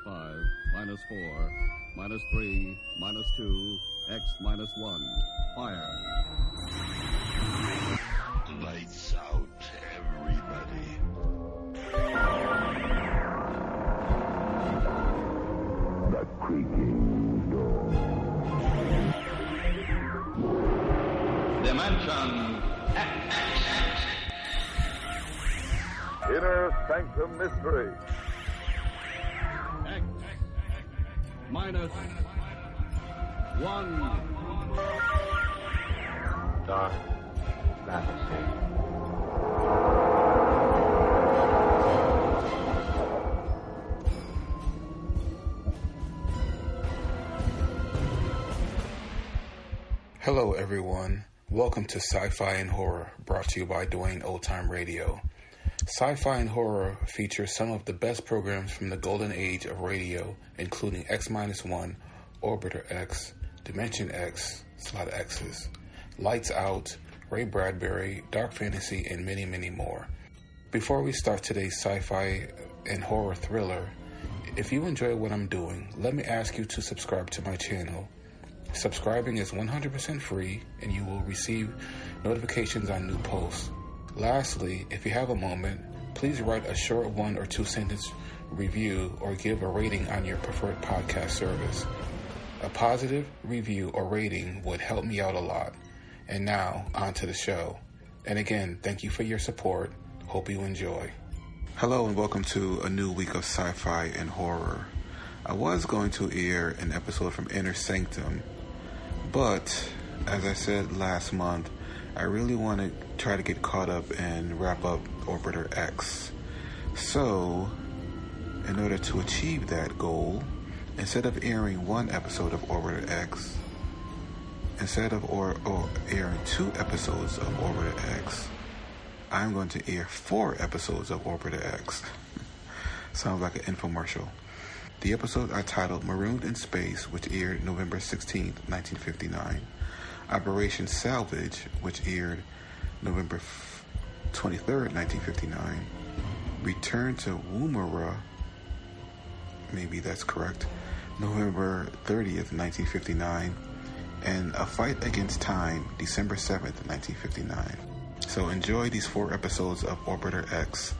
minus 5, minus 4, minus 3, minus 2, X minus 1. Fire. Lights out, everybody. The creaking door. Dimension X. Inner Sanctum Mystery. X minus 1. Dark fantasy. Hello everyone, welcome to Sci-Fi and Horror, brought to you by Dwayne Old Time Radio. Sci-Fi and Horror features some of the best programs from the golden age of radio, including X-1, Orbiter X, Dimension X, Slot X's, Lights Out, Ray Bradbury, Dark Fantasy, and many, many more. Before we start today's sci-fi and horror thriller, if you enjoy what I'm doing, let me ask you to subscribe to my channel. Subscribing is 100% free, and you will receive notifications on new posts. Lastly, if you have a moment, please write a short 1 or 2 sentence review or give a rating on your preferred podcast service. A positive review or rating would help me out a lot. And now, on to the show. And again, thank you for your support. Hope you enjoy. Hello and welcome to a new week of sci-fi and horror. I was going to air an episode from Inner Sanctum, but as I said last month, I really want to try to get caught up and wrap up Orbiter X. So, in order to achieve that goal, instead of airing one episode of Orbiter X, instead of airing 2 episodes of Orbiter X, I'm going to air 4 episodes of Orbiter X. Sounds like an infomercial. The episodes are titled Marooned in Space, which aired November 16, 1959. Operation Salvage, which aired November 23, 1959. Return to Woomera, maybe that's correct, November 30th, 1959. And A Fight Against Time, December 7th, 1959. So enjoy these 4 episodes of Orbiter X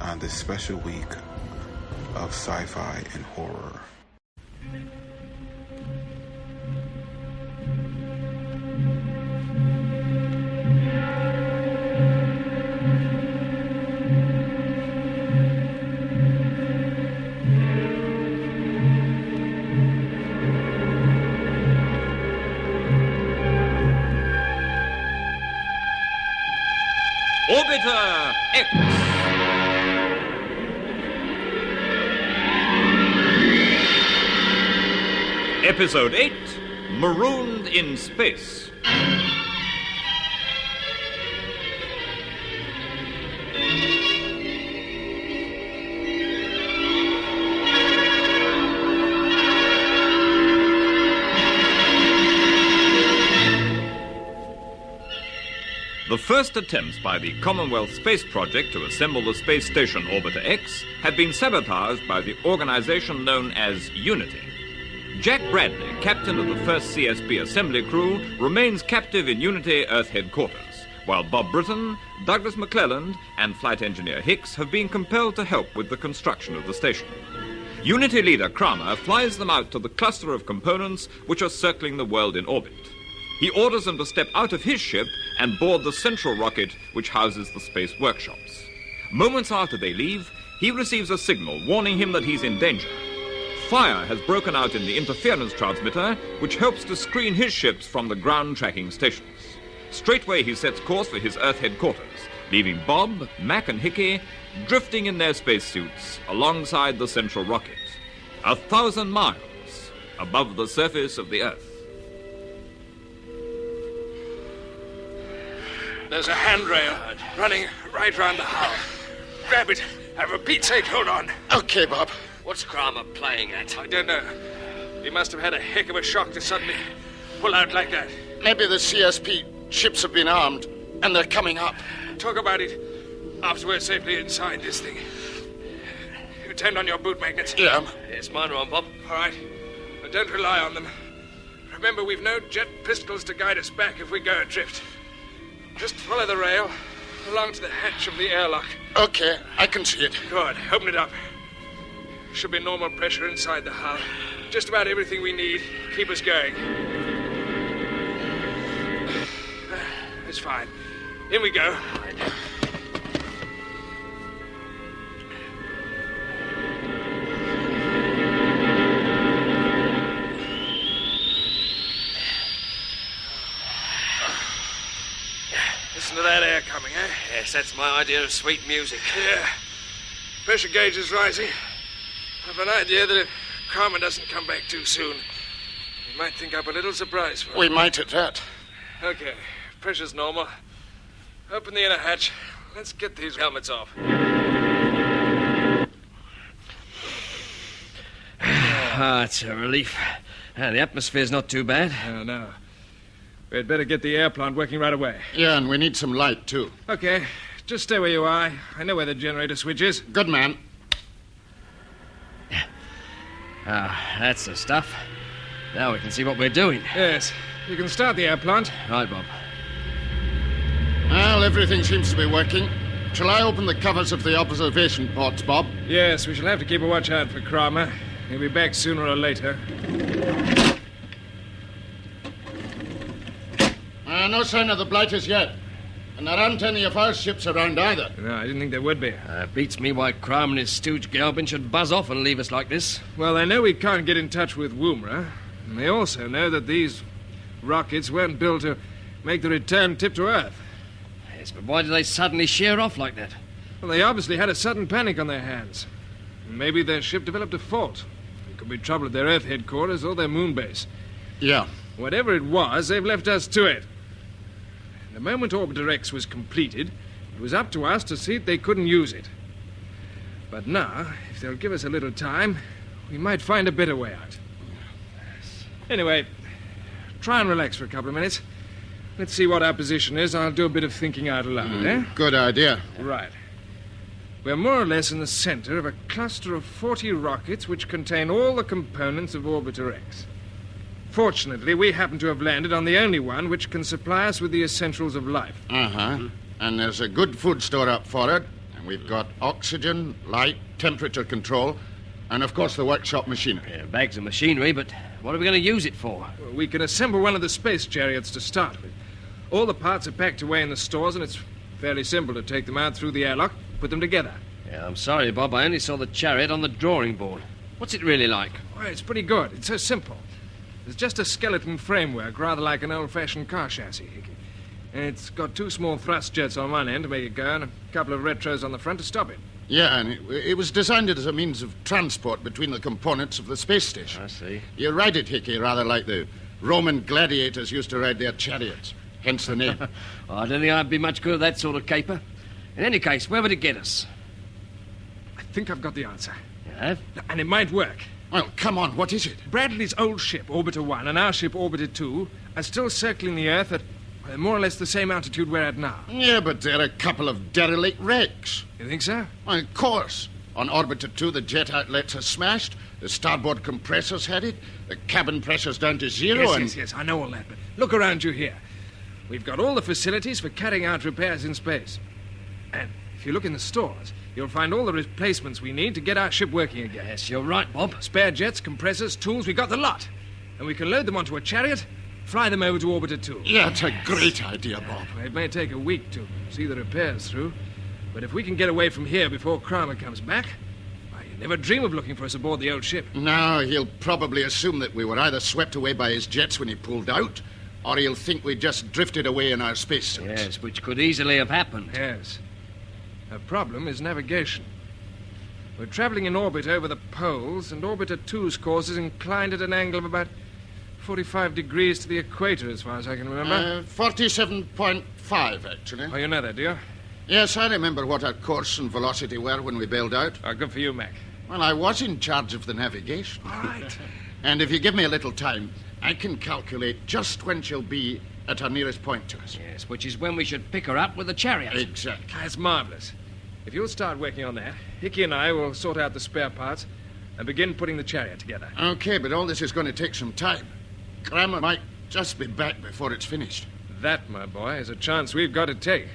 on this special week of sci-fi and horror. Orbiter X. Episode 8, Marooned in Space. The first attempts by the Commomwealth Space Project to assemble the space station Orbiter X had been sabotaged by the organization known as Unity. Jack Bradley, captain of the first CSP assembly crew, remains captive in Unity Earth headquarters, while Bob Britton, Douglas McClelland, and flight engineer Hicks have been compelled to help with the construction of the station. Unity leader Kramer flies them out to the cluster of components which are circling the world in orbit. He orders them to step out of his ship and board the central rocket which houses the space workshops. Moments after they leave, he receives a signal warning him that he's in danger. Fire has broken out in the interference transmitter, which helps to screen his ships from the ground tracking stations. Straightway he sets course for his Earth headquarters, leaving Bob, Mac and Hickey drifting in their spacesuits alongside the central rocket, 1,000 miles above the surface of the Earth. There's a handrail running right round the hull. Grab it. For Pete's sake, hold on. Okay, Bob. What's Kramer playing at? I don't know. He must have had a heck of a shock to suddenly pull out like that. Maybe the CSP ships have been armed, and they're coming up. Talk about it after we're safely inside this thing. attend on your boot magnets. Yeah. Yes, mine are on, Bob. All right. But don't rely on them. Remember, we've no jet pistols to guide us back if we go adrift. Just follow the rail along to the hatch of the airlock. Okay, I can see it. Good. Open it up. Should be normal pressure inside the hull. Just about everything we need. Keep us going. It's fine. In we go. Listen to that air coming, eh? Yes, that's my idea of sweet music. Yeah. Pressure gauge is rising. I've an idea that if Carmen doesn't come back too soon, we might think up a little surprise for her. We might at that. Okay. Pressure's normal. Open the inner hatch. Let's get these helmets off. Ah, it's a relief. The atmosphere's not too bad. No. We'd better get the air plant working right away. Yeah, and we need some light, too. Okay. Just stay where you are. I know where the generator switch is. Good man. That's the stuff. Now we can see what we're doing. Yes. You can start the air plant. Right, Bob. Well, everything seems to be working. Shall I open the covers of the observation ports, Bob? Yes, we shall have to keep a watch out for Kramer. He'll be back sooner or later. No sign of the blighters yet. And there aren't any of our ships around either. No, I didn't think there would be. Beats me why Cram and his stooge Galvin should buzz off and leave us like this. Well, they know we can't get in touch with Woomera. And they also know that these rockets weren't built to make the return trip to Earth. Yes, but why did they suddenly sheer off like that? Well, they obviously had a sudden panic on their hands. Maybe their ship developed a fault. It could be trouble at their Earth headquarters or their moon base. Yeah. Whatever it was, they've left us to it. The moment Orbiter X was completed, it was up to us to see if they couldn't use it. But now, if they'll give us a little time, we might find a better way out. Anyway, try and relax for a couple of minutes. Let's see what our position is. I'll do a bit of thinking out loud, eh? Good idea. Right. We're more or less in the center of a cluster of 40 rockets which contain all the components of Orbiter X. Fortunately, we happen to have landed on the only one which can supply us with the essentials of life. Uh-huh. And there's a good food store up for it. And we've got oxygen, light, temperature control, and, of course, the workshop machinery. Yeah, bags of machinery, but what are we going to use it for? Well, we can assemble one of the space chariots to start with. All the parts are packed away in the stores, and it's fairly simple to take them out through the airlock, put them together. Yeah, I'm sorry, Bob. I only saw the chariot on the drawing board. What's it really like? Well, it's pretty good. It's so simple. There's just a skeleton framework, rather like an old-fashioned car chassis, Hickey. And it's got two small thrust jets on one end to make it go, and a couple of retros on the front to stop it. Yeah, and it was designed as a means of transport between the components of the space station. I see. You ride it, Hickey, rather like the Roman gladiators used to ride their chariots. Hence the name. Well, I don't think I'd be much good at that sort of caper. In any case, where would it get us? I think I've got the answer. You have? And it might work. Well, come on, what is it? Bradley's old ship, Orbiter 1, and our ship, Orbiter 2, are still circling the Earth at more or less the same altitude we're at now. Yeah, but they're a couple of derelict wrecks. You think so? Well, of course. On Orbiter 2, the jet outlets are smashed, the starboard compressor's headed, the cabin pressure's down to zero, Yes, I know all that, but look around you here. We've got all the facilities for carrying out repairs in space. And if you look in the stores, you'll find all the replacements we need to get our ship working again. Yes, you're right, Bob. Spare jets, compressors, tools, we got the lot. And we can load them onto a chariot, fly them over to Orbiter 2. Yeah, it's a great idea, Bob. It may take a week to see the repairs through, but if we can get away from here before Kramer comes back, why, you never dream of looking for us aboard the old ship. No, he'll probably assume that we were either swept away by his jets when he pulled out, or he'll think we just drifted away in our spacesuits. Yes, which could easily have happened. Yes. Our problem is navigation. We're traveling in orbit over the poles, and Orbiter 2's course is inclined at an angle of about 45 degrees to the equator, as far as I can remember. 47.5, actually. Oh, you know that, do you? Yes, I remember what our course and velocity were when we bailed out. Oh, good for you, Mac. Well, I was in charge of the navigation. All right. And if you give me a little time, I can calculate just when she'll be at her nearest point to us. Yes, which is when we should pick her up with the chariot. Exactly. That's marvelous. If you'll start working on that, Hickey and I will sort out the spare parts and begin putting the chariot together. Okay, but all this is going to take some time. Grammar might just be back before it's finished. That, my boy, is a chance we've got to take.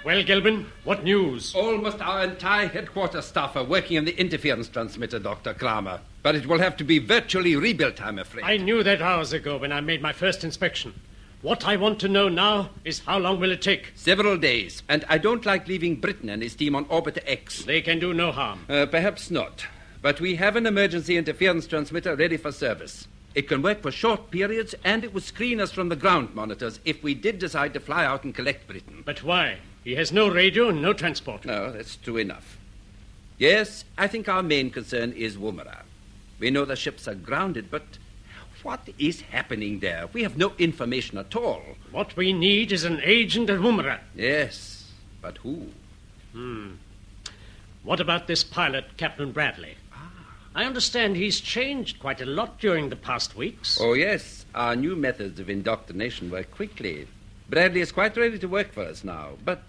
Well, Gelbin, what news? Almost our entire headquarters staff are working on the interference transmitter, Dr. Kramer. But it will have to be virtually rebuilt, I'm afraid. I knew that hours ago when I made my first inspection. What I want to know now is how long will it take? Several days. And I don't like leaving Britton and his team on Orbiter X. They can do no harm. Perhaps not. But we have an emergency interference transmitter ready for service. It can work for short periods, and it would screen us from the ground monitors if we did decide to fly out and collect Britton. But why? He has no radio and no transport. No, that's true enough. Yes, I think our main concern is Woomera. We know the ships are grounded, but what is happening there? We have no information at all. What we need is an agent at Woomera. Yes, but who? What about this pilot, Captain Bradley? I understand he's changed quite a lot during the past weeks. Oh, yes. Our new methods of indoctrination work quickly. Bradley is quite ready to work for us now, but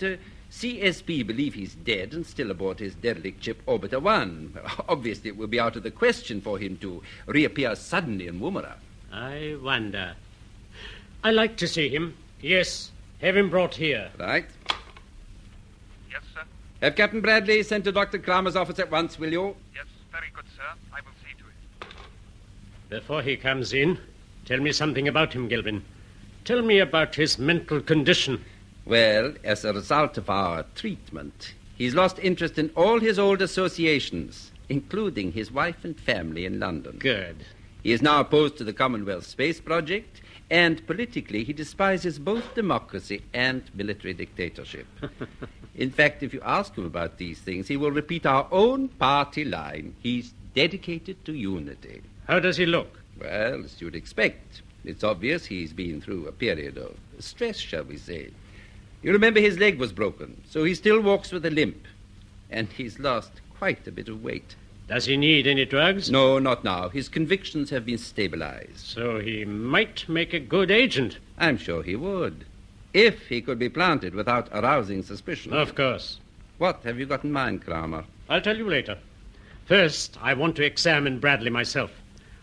CSP believe he's dead and still aboard his derelict ship Orbiter 1. Obviously, it will be out of the question for him to reappear suddenly in Woomera. I wonder. I like to see him. Yes, have him brought here. Right. Yes, sir. Have Captain Bradley sent to Dr. Kramer's office at once, will you? Yes, very good, sir. I will see to it. Before he comes in, tell me something about him, Gelbin. Tell me about his mental condition. Well, as a result of our treatment, he's lost interest in all his old associations, including his wife and family in London. Good. He is now opposed to the Commomwealth Space Project, and politically he despises both democracy and military dictatorship. In fact, if you ask him about these things, he will repeat our own party line. He's dedicated to unity. How does he look? Well, as you'd expect. It's obvious he's been through a period of stress, shall we say. You remember his leg was broken, so he still walks with a limp. And he's lost quite a bit of weight. Does he need any drugs? No, not now. His convictions have been stabilized. So he might make a good agent. I'm sure he would. If he could be planted without arousing suspicion. Of course. What have you got in mind, Kramer? I'll tell you later. First, I want to examine Bradley myself.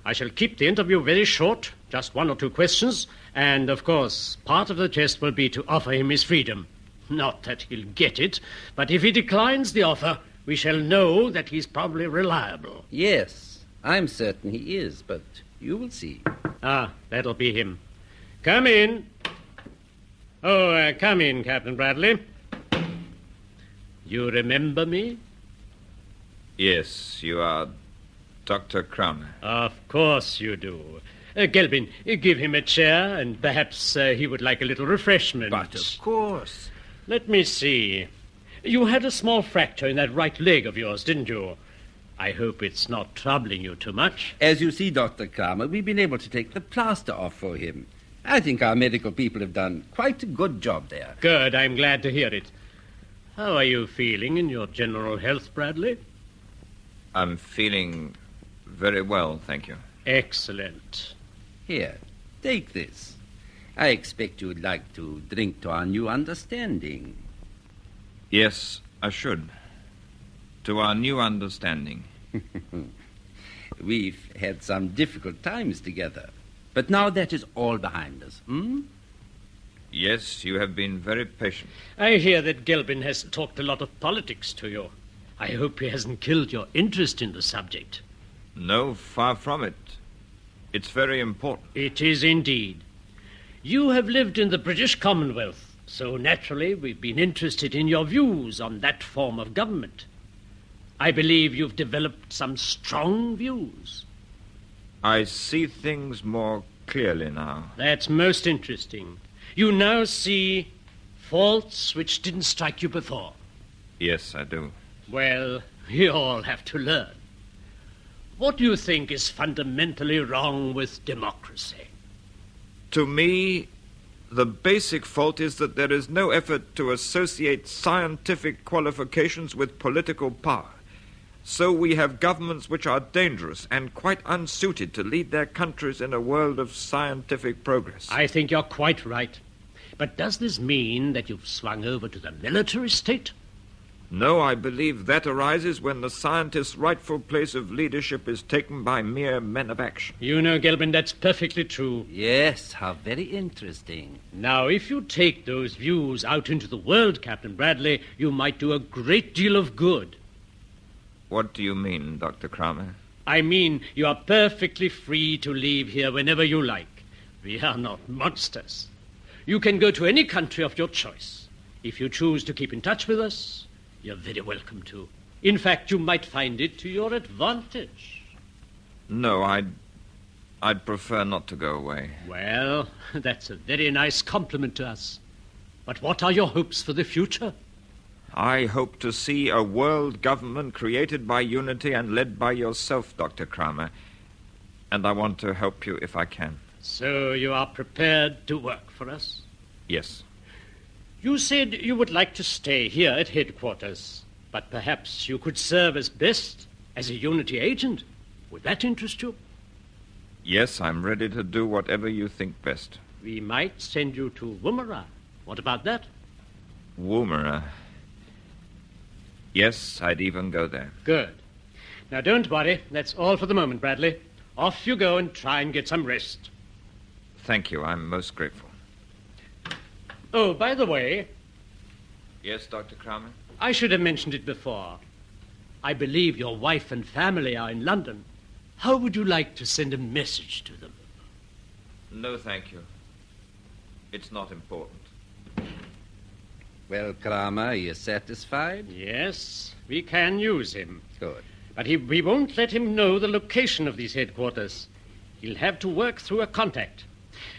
I shall keep the interview very short, just 1 or 2 questions, and, of course, part of the test will be to offer him his freedom. Not that he'll get it, but if he declines the offer, we shall know that he's probably reliable. Yes, I'm certain he is, but you will see. Ah, that'll be him. Come in. Oh, come in, Captain Bradley. You remember me? Yes, you are Dr. Kramer. Of course you do. Gelbin, give him a chair, and perhaps he would like a little refreshment. But of course. Let me see. You had a small fracture in that right leg of yours, didn't you? I hope it's not troubling you too much. As you see, Dr. Kramer, we've been able to take the plaster off for him. I think our medical people have done quite a good job there. Good, I'm glad to hear it. How are you feeling in your general health, Bradley? I'm feeling very well, thank you. Excellent. Here, take this. I expect you'd like to drink to our new understanding. Yes, I should. To our new understanding. We've had some difficult times together, but now that is all behind us, Yes, you have been very patient. I hear that Gelbin has talked a lot of politics to you. I hope he hasn't killed your interest in the subject. No, far from it. It's very important. It is indeed. You have lived in the British Commonwealth, so naturally we've been interested in your views on that form of government. I believe you've developed some strong views. I see things more clearly now. That's most interesting. You now see faults which didn't strike you before. Yes, I do. Well, we all have to learn. What do you think is fundamentally wrong with democracy? To me, the basic fault is that there is no effort to associate scientific qualifications with political power. So we have governments which are dangerous and quite unsuited to lead their countries in a world of scientific progress. I think you're quite right. But does this mean that you've swung over to the military state? No, I believe that arises when the scientist's rightful place of leadership is taken by mere men of action. You know, Gelbin, that's perfectly true. Yes, how very interesting. Now, if you take those views out into the world, Captain Bradley, you might do a great deal of good. What do you mean, Dr. Kramer? I mean, you are perfectly free to leave here whenever you like. We are not monsters. You can go to any country of your choice. If you choose to keep in touch with us, you're very welcome to. In fact, you might find it to your advantage. No, I'd prefer not to go away. Well, that's a very nice compliment to us. But what are your hopes for the future? I hope to see a world government created by unity and led by yourself, Dr. Kramer. And I want to help you if I can. So you are prepared to work for us? Yes. You said you would like to stay here at headquarters, but perhaps you could serve as best as a unity agent. Would that interest you? Yes, I'm ready to do whatever you think best. We might send you to Woomera. What about that? Woomera. Yes, I'd even go there. Good. Now, don't worry. That's all for the moment, Bradley. Off you go and try and get some rest. Thank you. I'm most grateful. Oh, by the way... Yes, Dr. Kramer? I should have mentioned it before. I believe your wife and family are in London. How would you like to send a message to them? No, thank you. It's not important. Well, Kramer, are you satisfied? Yes, we can use him. Good. But we won't let him know the location of these headquarters. He'll have to work through a contact.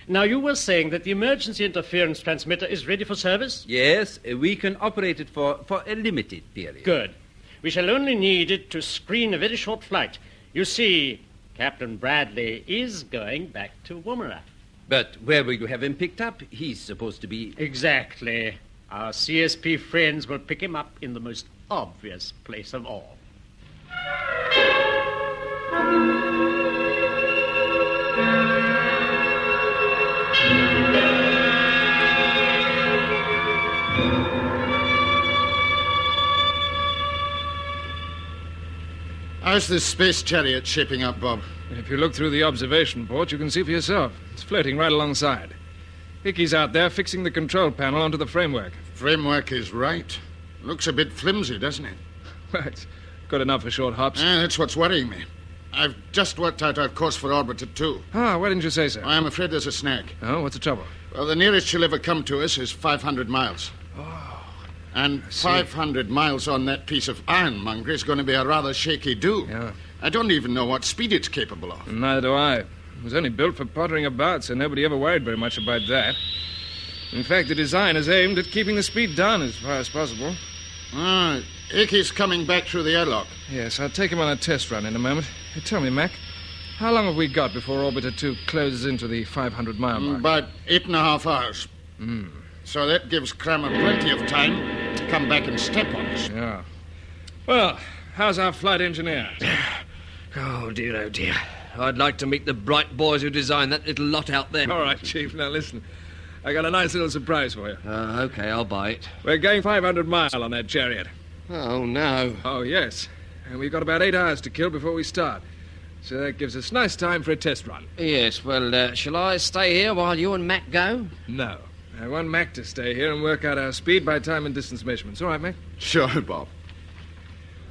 Now, you were saying that the emergency interference transmitter is ready for service? Yes, we can operate it for a limited period. Good. We shall only need it to screen a very short flight. You see, Captain Bradley is going back to Woomera. But where will you have him picked up? He's supposed to be... Exactly. Our CSP friends will pick him up in the most obvious place of all. How's this space chariot shaping up, Bob? If you look through the observation port, you can see for yourself. It's floating right alongside. Hickey's out there fixing the control panel onto the framework. Framework is right. Looks a bit flimsy, doesn't it? Well, it's good enough for short hops. That's what's worrying me. I've just worked out our course for Orbiter 2. Ah, why didn't you say so? I'm afraid there's a snag. Oh, what's the trouble? Well, the nearest she'll ever come to us is 500 miles. Oh. And 500 miles on that piece of ironmonger is going to be a rather shaky do. Yeah. I don't even know what speed it's capable of. Neither do I. It was only built for pottering about, so nobody ever worried very much about that. In fact, the design is aimed at keeping the speed down as far as possible. Ah, Hickey's coming back through the airlock. Yes, I'll take him on a test run in a moment. Hey, tell me, Mac, how long have we got before Orbiter 2 closes into the 500-mile mark? About 8.5 hours. Hmm. So that gives Kramer plenty of time to come back and step on us. Yeah. Well, how's our flight engineer? Oh, dear. I'd like to meet the bright boys who designed that little lot out there. All right, Chief. Now, listen. I got a nice little surprise for you. Okay, I'll buy it. We're going 500 miles on that chariot. Oh, no. Oh, yes. And we've got about 8 hours to kill before we start. So that gives us nice time for a test run. Yes, well, shall I stay here while you and Mac go? No. I want Mac to stay here and work out our speed by time and distance measurements. All right, Mac? Sure, Bob.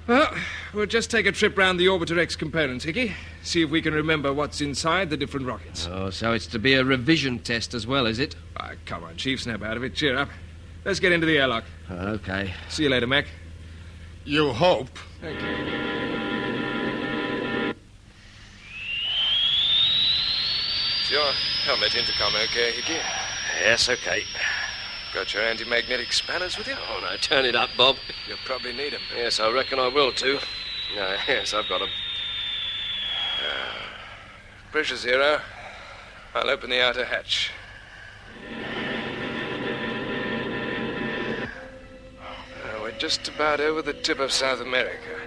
Well, we'll just take a trip round the Orbiter X components, Hickey. See if we can remember what's inside the different rockets. Oh, so it's to be a revision test as well, is it? Ah, come on, Chief, snap out of it. Cheer up. Let's get into the airlock. Okay. See you later, Mac. You hope. Thank you. Is your helmet intercom okay, Hickey? Yes, okay. Got your anti-magnetic spanners with you? Oh, no, turn it up, Bob. You'll probably need them. Yes, I reckon I will, too. Yes, I've got them. Pressure 0. I'll open the outer hatch. We're just about over the tip of South America.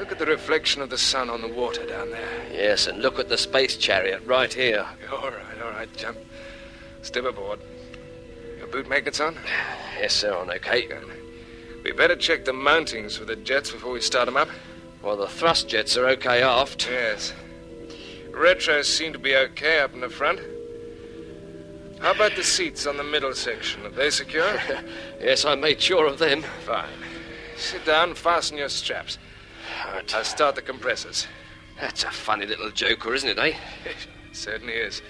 Look at the reflection of the sun on the water down there. Yes, and look at the space chariot right here. All right, chum. Step aboard. Your boot magnets on? Yes, sir, on okay. Good. We better check the mountings for the jets before we start them up. Well, the thrust jets are okay aft. Yes. Retros seem to be okay up in the front. How about the seats on the middle section? Are they secure? Yes, I made sure of them. Fine. Sit down and fasten your straps. Right. I'll start the compressors. That's a funny little joker, isn't it, eh? It certainly is.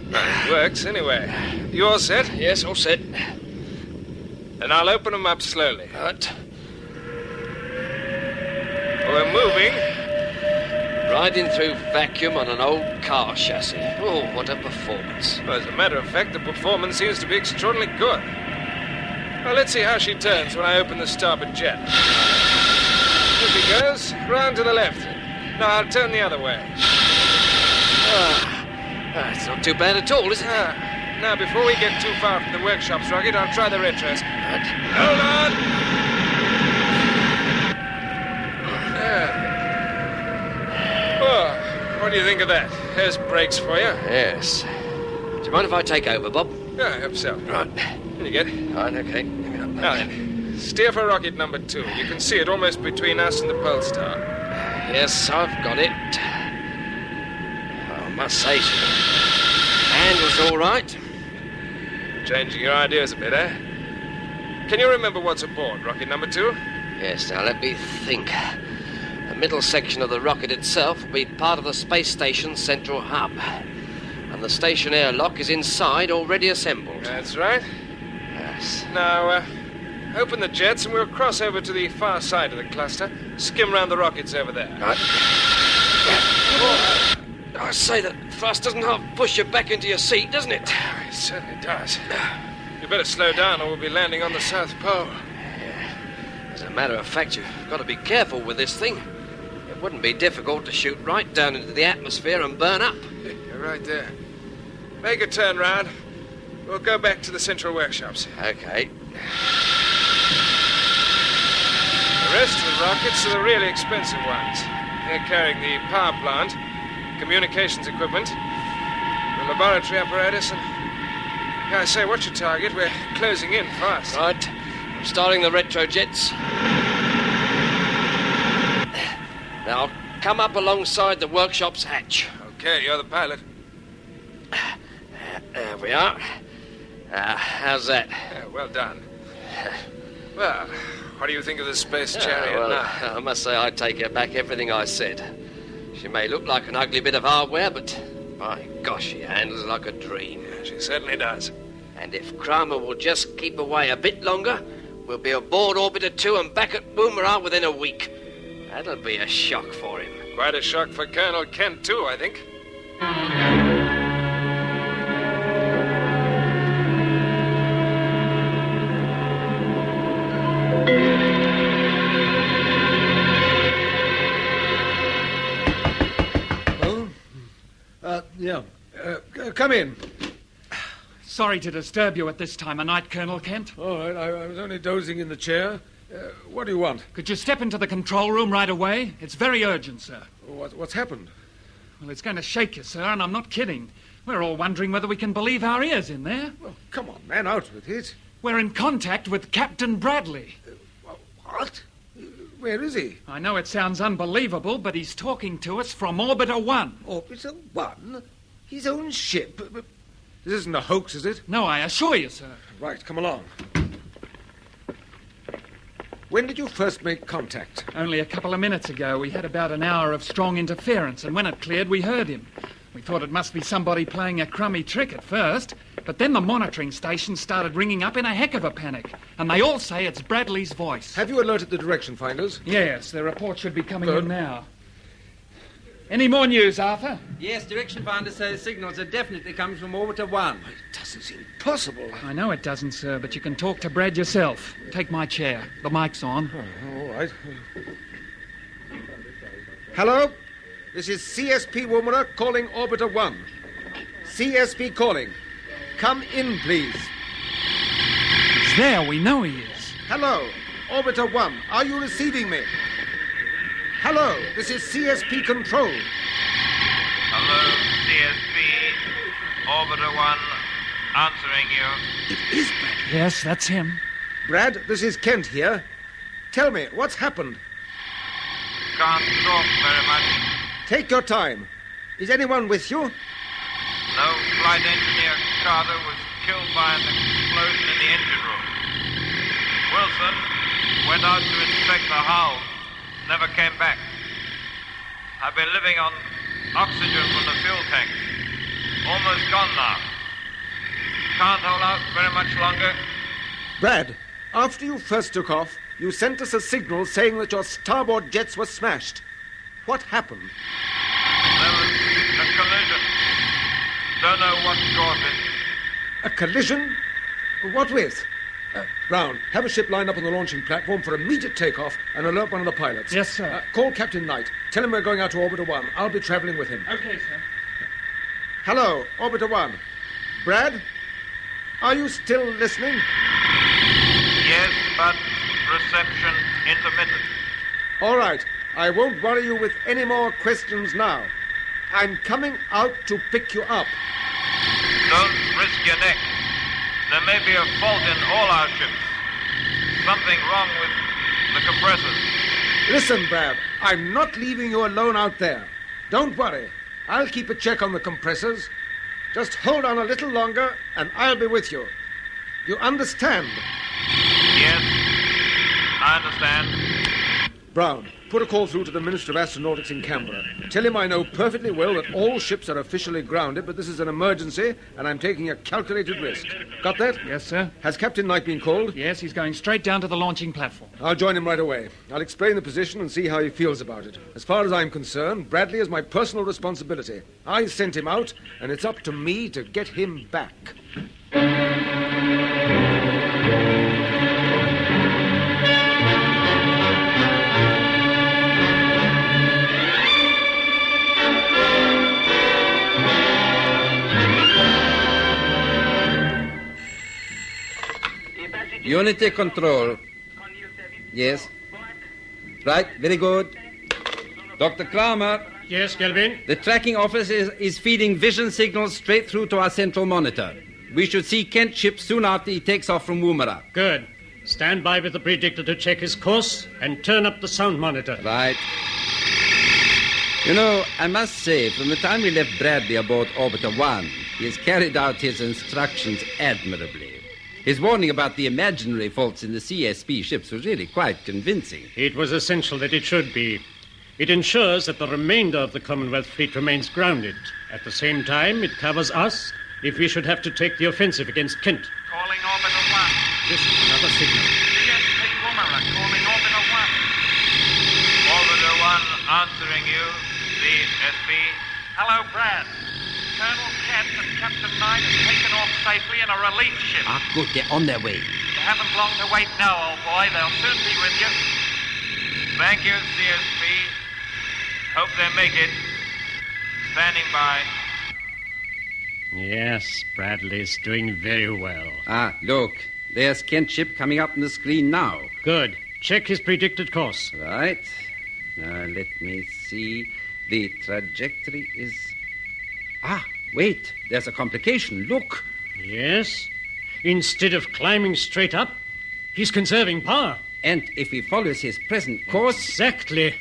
It works, anyway. You all set? Yes, all set. And I'll open them up slowly. Right. We're moving. Riding through vacuum on an old car chassis. Oh, what a performance. Well, as a matter of fact, the performance seems to be extraordinarily good. Well, let's see how she turns when I open the starboard jet. Here she goes, round to the left. Now I'll turn the other way. It's not too bad at all, is it? Now, before we get too far from the workshops, Rocket, I'll try the retros. Right. Hold on! Oh, what do you think of that? There's brakes for you. Yes. Do you mind if I take over, Bob? Yeah, I hope so. Right. Here you get. Right, okay. Now then, steer for rocket number 2. You can see it almost between us and the pole star. Yes, I've got it. I must say, handle's all right. Changing your ideas a bit, eh? Can you remember what's aboard rocket number 2? Yes, now let me think. The middle section of the rocket itself will be part of the space station's central hub. And the station airlock is inside, already assembled. That's right. Yes. Now, open the jets and we'll cross over to the far side of the cluster. Skim round the rockets over there. Right. Oh, I say that thrust doesn't half push you back into your seat, doesn't it? It certainly does. You better slow down or we'll be landing on the South Pole. Yeah. As a matter of fact, you've got to be careful with this thing. It wouldn't be difficult to shoot right down into the atmosphere and burn up. You're right there. Make a turn round. We'll go back to the central workshops. Okay. The rest of the rockets are the really expensive ones. They're carrying the power plant, communications equipment, the laboratory apparatus, and... I say, what's your target? We're closing in fast. Right. I'm starting the retrojets. Now, come up alongside the workshop's hatch. Okay, you're the pilot. There we are. How's that? Well done. Well, what do you think of the space chariot well, now? I must say I take back everything I said. She may look like an ugly bit of hardware, but my gosh, she handles like a dream. Yeah, she certainly does. And if Kramer will just keep away a bit longer, we'll be aboard Orbiter 2 and back at Woomera within a week. That'll be a shock for him. Quite a shock for Colonel Kent, too, I think. Come in. Sorry to disturb you at this time of night, Colonel Kent. All right, I was only dozing in the chair. What do you want? Could you step into the control room right away? It's very urgent, sir. What's happened? Well, it's going to shake you, sir, and I'm not kidding. We're all wondering whether we can believe our ears in there. Well, come on, man, out with it. We're in contact with Captain Bradley. What? Where is he? I know it sounds unbelievable, but he's talking to us from Orbiter 1. Orbiter 1? His own ship? This isn't a hoax, is it? No, I assure you, sir. Right, come along. When did you first make contact? Only a couple of minutes ago. We had about an hour of strong interference, and when it cleared, we heard him. We thought it must be somebody playing a crummy trick at first, but then the monitoring stations started ringing up in a heck of a panic, and they all say it's Bradley's voice. Have you alerted the direction finders? Yes, the report should be coming in now. Any more news, Arthur? Yes, direction finders say the signals are definitely coming from Orbiter 1. It doesn't seem possible. I know it doesn't, sir, but you can talk to Brad yourself. Take my chair. The mic's on. Oh, all right. Hello? This is CSP Woomera calling Orbiter 1. CSP calling. Come in, please. He's there. We know he is. Hello. Orbiter 1, are you receiving me? Hello, this is CSP Control. Hello, CSP. Orbiter 1, answering you. It is Brad. Yes, that's him. Brad, this is Kent here. Tell me, what's happened? Can't talk very much. Take your time. Is anyone with you? No, flight engineer Carter was killed by an explosion in the engine room. Wilson went out to inspect the hull. Never came back. I've been living on oxygen from the fuel tank. Almost gone now. Can't hold out very much longer. Brad, after you first took off, you sent us a signal saying that your starboard jets were smashed. What happened? There was a collision. Don't know what caused it. A collision? What with? Brown, have a ship lined up on the launching platform for immediate takeoff and alert one of the pilots. Yes, sir. Call Captain Knight. Tell him we're going out to Orbiter 1. I'll be traveling with him. Okay, sir. Hello, Orbiter 1. Brad? Are you still listening? Yes, but reception intermittent. All right. I won't worry you with any more questions now. I'm coming out to pick you up. Don't risk your neck. There may be a fault in all our ships. Something wrong with the compressors. Listen, Brad, I'm not leaving you alone out there. Don't worry. I'll keep a check on the compressors. Just hold on a little longer and I'll be with you. You understand? Yes, I understand. Brown, put a call through to the Minister of Astronautics in Canberra. Tell him I know perfectly well that all ships are officially grounded, but this is an emergency and I'm taking a calculated risk. Got that? Yes, sir. Has Captain Knight been called? Yes, he's going straight down to the launching platform. I'll join him right away. I'll explain the position and see how he feels about it. As far as I'm concerned, Bradley is my personal responsibility. I sent him out, and it's up to me to get him back. Unity control. Yes. Right, very good. Dr. Kramer. Yes, Kelvin? The tracking office is feeding vision signals straight through to our central monitor. We should see Kent's ship soon after he takes off from Woomera. Good. Stand by with the predictor to check his course and turn up the sound monitor. Right. You know, I must say, from the time we left Bradley aboard Orbiter 1, he has carried out his instructions admirably. His warning about the imaginary faults in the CSP ships was really quite convincing. It was essential that it should be. It ensures that the remainder of the Commonwealth fleet remains grounded. At the same time, it covers us if we should have to take the offensive against Kent. Calling Orbiter 1. This is another signal. CSP Woomera, calling Orbiter 1. Orbiter 1 answering you, CSP. Hello, Brad. Colonel Kent and Captain Knight have taken off safely in a relief ship. Ah, good. They're on their way. You haven't long to wait now, old boy. They'll soon be with you. Thank you, CSP. Hope they make it. Standing by. Yes, Bradley's doing very well. Ah, look. There's Kent's ship coming up on the screen now. Good. Check his predicted course. Right. Now, let me see. The trajectory is... Ah, wait. There's a complication. Look. Yes. Instead of climbing straight up, he's conserving power. And if he follows his present course... Exactly.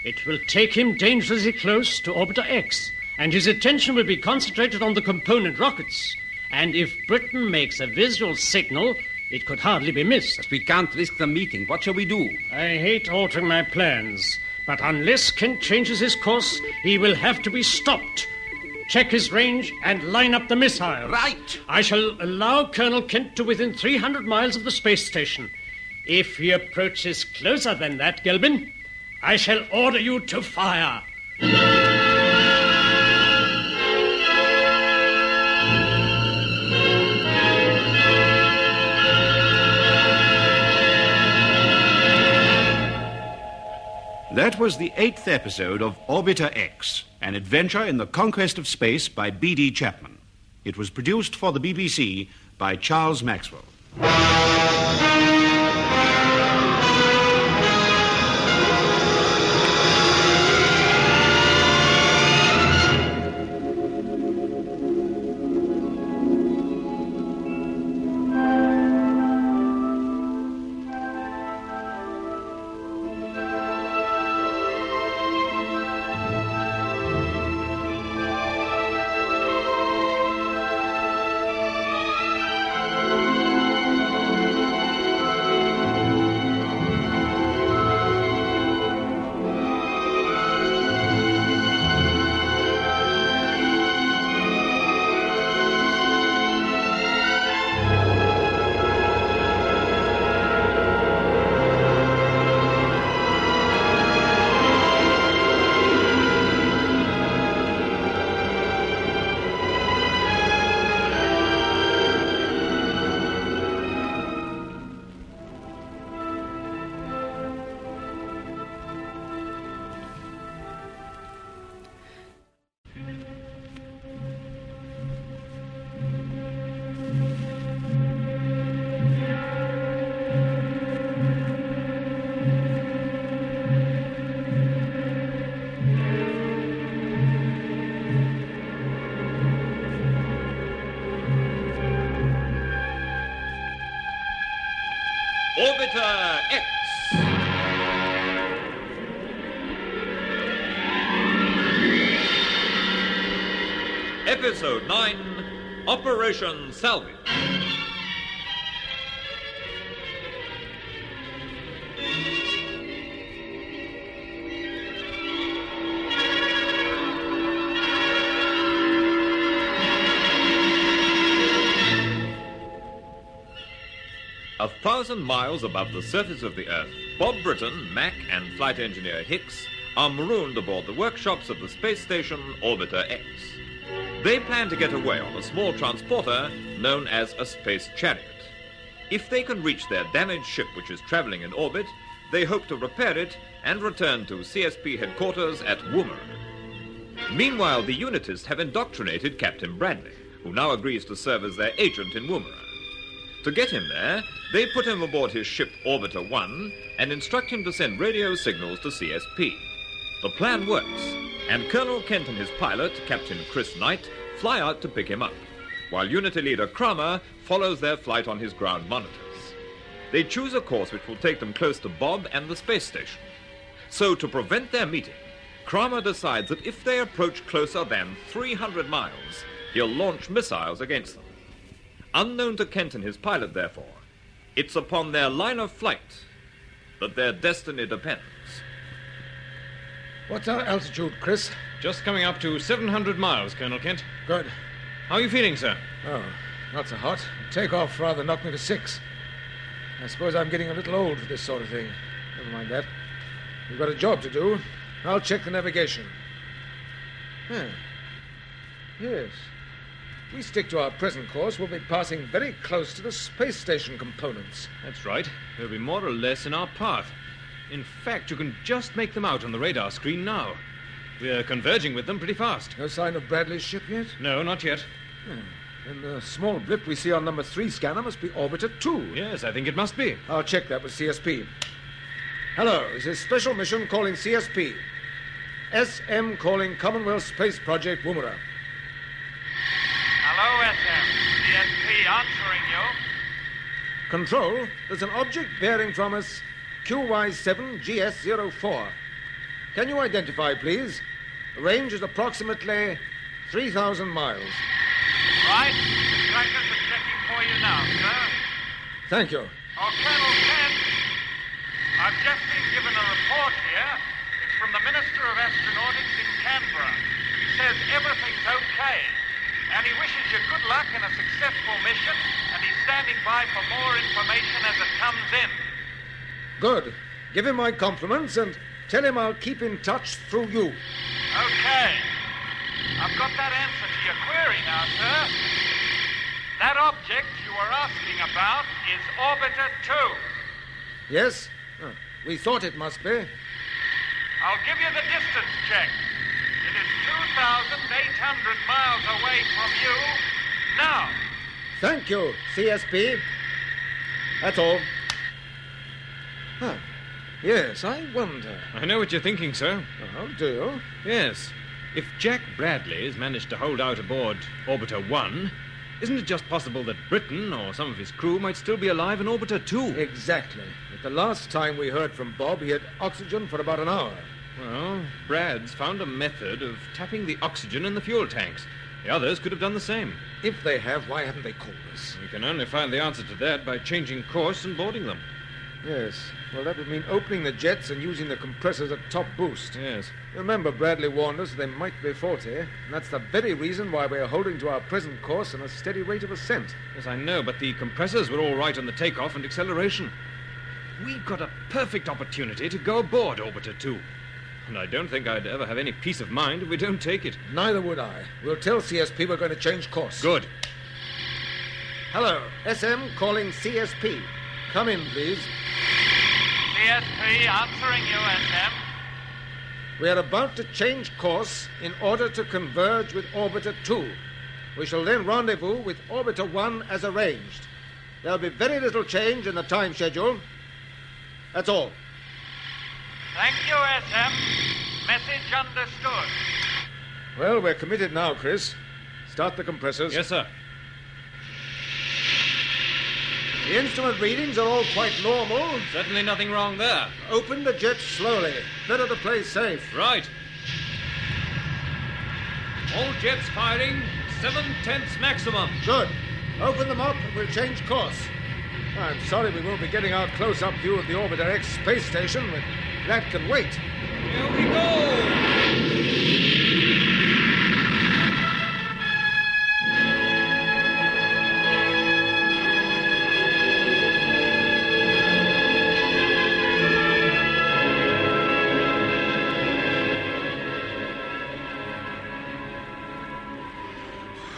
It will take him dangerously close to Orbiter X, and his attention will be concentrated on the component rockets. And if Britton makes a visual signal, it could hardly be missed. But we can't risk the meeting. What shall we do? I hate altering my plans, but unless Kent changes his course, he will have to be stopped. Check his range and line up the missile. Right. I shall allow Colonel Kent to within 300 miles of the space station. If he approaches closer than that, Gelbin, I shall order you to fire. That was the 8th episode of Orbiter X, an adventure in the conquest of space by B.D. Chapman. It was produced for the BBC by Charles Maxwell. Orbiter X. Episode 9, Operation Salvage. A 1,000 miles above the surface of the Earth, Bob Britton, Mac, and flight engineer Hicks are marooned aboard the workshops of the space station Orbiter X. They plan to get away on a small transporter known as a space chariot. If they can reach their damaged ship which is traveling in orbit, they hope to repair it and return to CSP headquarters at Woomera. Meanwhile, the Unitists have indoctrinated Captain Bradley, who now agrees to serve as their agent in Woomera. To get him there, they put him aboard his ship Orbiter 1 and instruct him to send radio signals to CSP. The plan works, and Colonel Kent and his pilot, Captain Chris Knight, fly out to pick him up, while Unity leader Kramer follows their flight on his ground monitors. They choose a course which will take them close to Bob and the space station. So to prevent their meeting, Kramer decides that if they approach closer than 300 miles, he'll launch missiles against them. Unknown to Kent and his pilot, therefore, it's upon their line of flight that their destiny depends. What's our altitude, Chris? Just coming up to 700 miles, Colonel Kent. Good. How are you feeling, sir? Oh, not so hot. Takeoff rather knocked me to 6. I suppose I'm getting a little old for this sort of thing. Never mind that. We've got a job to do. I'll check the navigation. Yes. If we stick to our present course, we'll be passing very close to the space station components. That's right. They'll be more or less in our path. In fact, you can just make them out on the radar screen now. We're converging with them pretty fast. No sign of Bradley's ship yet? No, not yet. And the small blip we see on number 3 scanner must be Orbiter 2. Yes, I think it must be. I'll check that with CSP. Hello, this is Special Mission calling CSP. SM calling Commomwealth Space Project, Woomera. Hello, SM. CSP answering you. Control, there's an object bearing from us QY7GS04. Can you identify, please? The range is approximately 3,000 miles. Right. The trackers are checking for you now, sir. Thank you. Oh, Colonel Kent. I've just been given a report here. It's from the Minister of Astronautics in Canberra. He says everything's okay. And he wishes you good luck in a successful mission, and he's standing by for more information as it comes in. Good. Give him my compliments and tell him I'll keep in touch through you. Okay. I've got that answer to your query now, sir. That object you were asking about is Orbiter 2. Yes? We thought it must be. I'll give you the distance check. It is 2,800 miles away from you now. Thank you, CSP. That's all. Yes, I wonder. I know what you're thinking, sir. Oh, do you? Yes. If Jack Bradley has managed to hold out aboard Orbiter 1, isn't it just possible that Britton or some of his crew might still be alive in Orbiter 2? Exactly. But the last time we heard from Bob, he had oxygen for about an hour. Well, Brad's found a method of tapping the oxygen in the fuel tanks. The others could have done the same. If they have, why haven't they called us? We can only find the answer to that by changing course and boarding them. Yes. Well, that would mean opening the jets and using the compressors at top boost. Yes. Remember, Bradley warned us they might be faulty, and that's the very reason why we're holding to our present course and a steady rate of ascent. Yes, I know, but the compressors were all right on the takeoff and acceleration. We've got a perfect opportunity to go aboard Orbiter 2. And I don't think I'd ever have any peace of mind if we don't take it. Neither would I. We'll tell CSP we're going to change course. Good. Hello, SM calling CSP. Come in, please. CSP answering you, SM. We are about to change course in order to converge with Orbiter 2. We shall then rendezvous with Orbiter 1 as arranged. There'll be very little change in the time schedule. That's all. Thank you, SM. Message understood. Well, we're committed now, Chris. Start the compressors. Yes, sir. The instrument readings are all quite normal. Certainly nothing wrong there. Open the jets slowly. Better to play safe. Right. All jets firing, 7/10 maximum. Good. Open them up and we'll change course. I'm sorry we won't be getting our close-up view of the Orbiter X space station, but that can wait. Here we go!